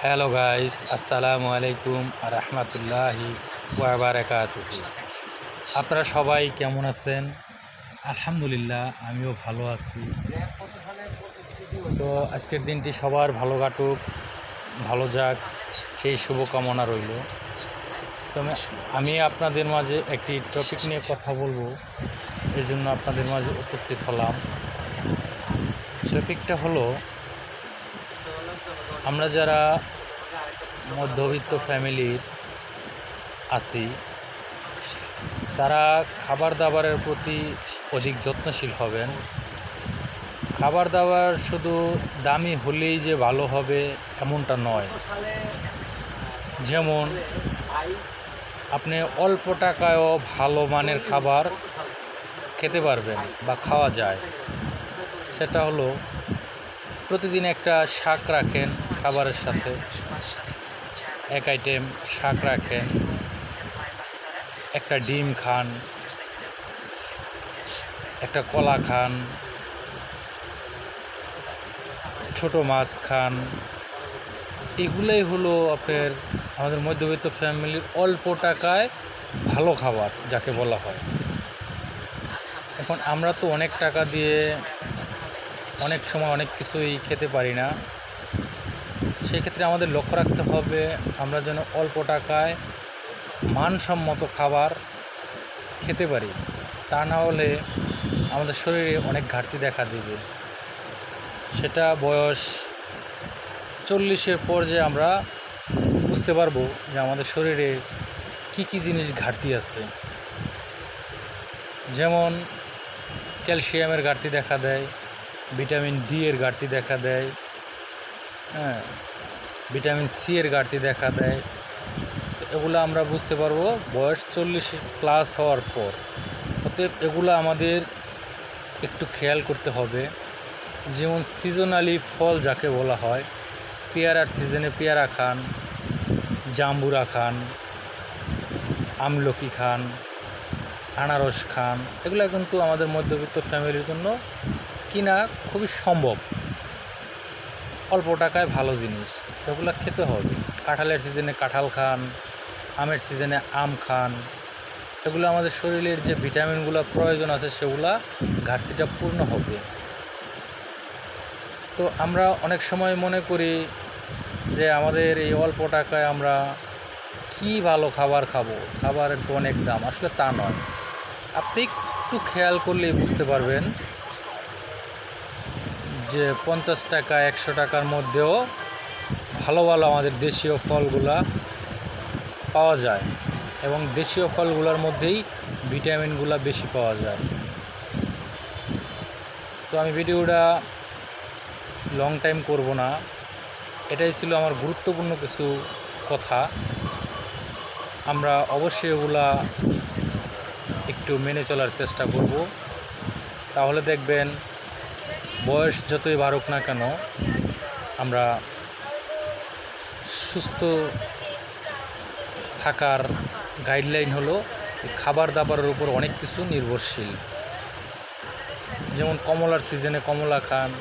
Hello guys, আসসালামু আলাইকুম রহমতুল্লাহি ওয়া বারাকাতুহু। আপনারা সবাই কেমন আছেন? আলহামদুলিল্লাহ, আমিও ভালো আছি। তো আজকের দিনটি সবার ভালো কাটুক, ভালো যাক, সেই শুভকামনা রইল। তবে আমি আপনাদের মাঝে একটি টপিক নিয়ে কথা বলবো, এর জন্য আপনাদের মাঝে উপস্থিত হলাম। টপিকটা হলো, আমরা যারা মধ্যবিত্ত ফ্যামিলির আছি তারা খাবার দাবারের প্রতি অধিক যত্নশীল হবেন। খাবার দাবার শুধু দামি হলেই যে ভালো হবে এমনটা নয়। যেমন আপনি অল্প টাকায়ও ভালো মানের খাবার খেতে পারবেন বা খাওয়া যায়। সেটা হলো, প্রতিদিন একটা শাক রাখেন খাবারের সাথে, এক আইটেম শাক রাখেন, একটা ডিম খান, একটা কলা খান, ছোট মাছ খান। এগুলোই হলো আপনার আমাদের মধ্যবিত্ত ফ্যামিলির অল্প টাকায় ভালো খাবার যাকে বলা হয়। এখন আমরা তো অনেক টাকা দিয়ে অনেক সময় অনেক কিছুই খেতে পারি না। সেক্ষেত্রে আমাদের লক্ষ্য রাখতে হবে আমরা যেন অল্প টাকায় মানসম্মত খাবার খেতে পারি। তা না হলে আমাদের শরীরে অনেক ঘাটতি দেখা দেবে। সেটা বয়স 40-এর পর যে আমরা বুঝতে পারবো যে আমাদের শরীরে কি কি জিনিস ঘাটতি আছে। যেমন ক্যালসিয়ামের ঘাটতি দেখা দেয়, ভিটামিন ডি এর ঘাটতি দেখা দেয়, ভিটামিন সি এর ঘাটতি দেখা দেয়। এগুলো আমরা বুঝতে পারবো বয়স 40+ হওয়ার পর। অতএব এগুলো আমাদের একটু খেয়াল করতে হবে। যেমন সিজনালি ফল যাকে বলা হয়, পেয়ারার সিজনে পেয়ারা খান, জাম্বুরা খান, আমলকি খান, আনারস খান। এগুলো কিন্তু আমাদের মধ্যবিত্ত ফ্যামিলির জন্য কিনা খুবই সম্ভব, অল্প টাকায় ভালো জিনিস, এগুলো খেতে হবে। কাঁঠালের সিজনে কাঁঠাল খান, আমের সিজনে আম খান। এগুলো আমাদের শরীরের যে ভিটামিনগুলো প্রয়োজন আছে সেগুলা ঘাটতিটা পূর্ণ হবে। তো আমরা অনেক সময় মনে করি যে আমাদের এই অল্প টাকায় আমরা কি ভালো খাবার খাবো, খাবারের তো অনেক দাম। আসলে তা নয়। আপনি একটু খেয়াল করলেই বুঝতে পারবেন যে 50 টাকা 100 টাকার মধ্যেও ভালো ভালো আমাদের দেশীয় ফলগুলা পাওয়া যায়, এবং দেশীয় ফলগুলোর মধ্যেই ভিটামিনগুলো বেশি পাওয়া যায়। তো আমি ভিডিওটা লং টাইম করব না, এটাই ছিল আমার গুরুত্বপূর্ণ কিছু কথা। আমরা অবশ্যই এগুলা একটু মেনে চলার চেষ্টা করব। তাহলে দেখবেন বয়স যতই বাড়ুক না কেন আমরা সুস্থ থাকার গাইডলাইন হলো খাবার দাবারের উপর অনেক কিছু নির্ভরশীল। যেমন কমলার সিজনে কমলা খান,